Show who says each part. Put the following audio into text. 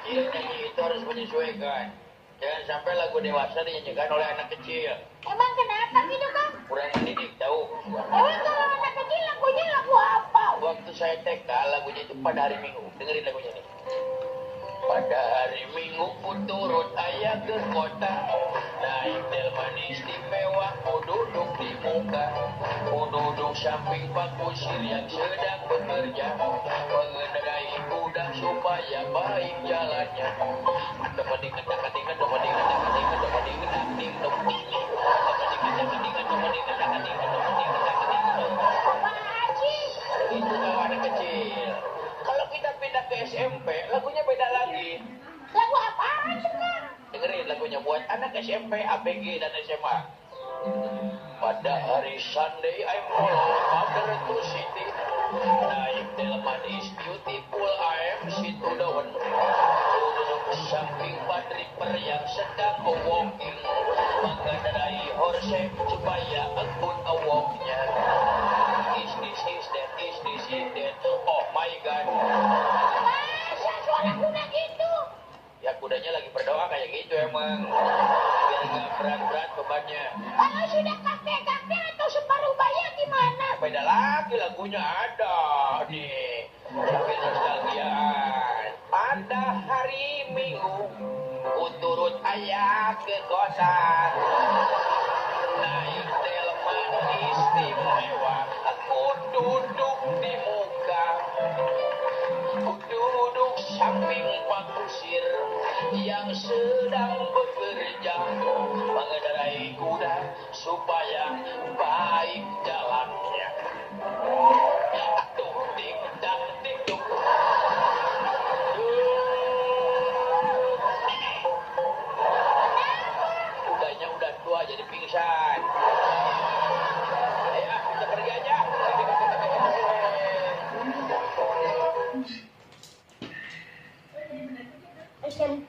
Speaker 1: kecil nyanyi itu harus menyesuaikan. Jangan sampai lagu dewasa dinyanyikan oleh anak kecil.
Speaker 2: Emang kenapa gitu, Kang?
Speaker 1: Kurang mendidik, tahu?
Speaker 2: Emang kalau anak kecil lagunya lagu apa?
Speaker 1: Waktu saya TK, lagunya itu pada hari Minggu. Dengerin lagunya nih. Pada hari Minggu ku turut ayah ke kota, naik delman istimewa, ku duduk di muka, ku duduk samping Pak Kusir yang sedang bekerja, mengendarai kuda supaya baik jalannya.
Speaker 2: Apaan sih?
Speaker 1: Itu kalau anak kecil. Kalau kita pindah ke SMP, lagunya beda lagi.
Speaker 2: Lagu apaan tuh, Kang?
Speaker 1: Dengerin lagunya buat anak SMP, ABG, dan SMA. Pada hari Sunday, I'm all mother to city. Naik delman is beautiful, I'm sit to the one. Duduk samping Padriper yang sedang walking, mengendarai horse supaya angkut awoknya. Is this, is that, is this, is that. Oh my God.
Speaker 2: Masa suara kuda gitu?
Speaker 1: Ya kudanya lagi berdoa kayak gitu emang. Biar gak berat-berat bebannya.
Speaker 2: Kalau sudah kakek-kakek atau separuh bayi gimana?
Speaker 1: Beda lagi lagunya ada nih. Sambil nostalgiaan. Pada hari Minggu, ku turut ayah ke kota. Naik delman istimewa, aku duduk di muka. Ku duduk samping Pak Kusir yang sedang bekerja, mengendarai kuda supaya baik jalannya. Aduh, tik tak tik tuk. Kudanya udah tua jadi pingsan. Ya, kita pergi aja.
Speaker 2: Asian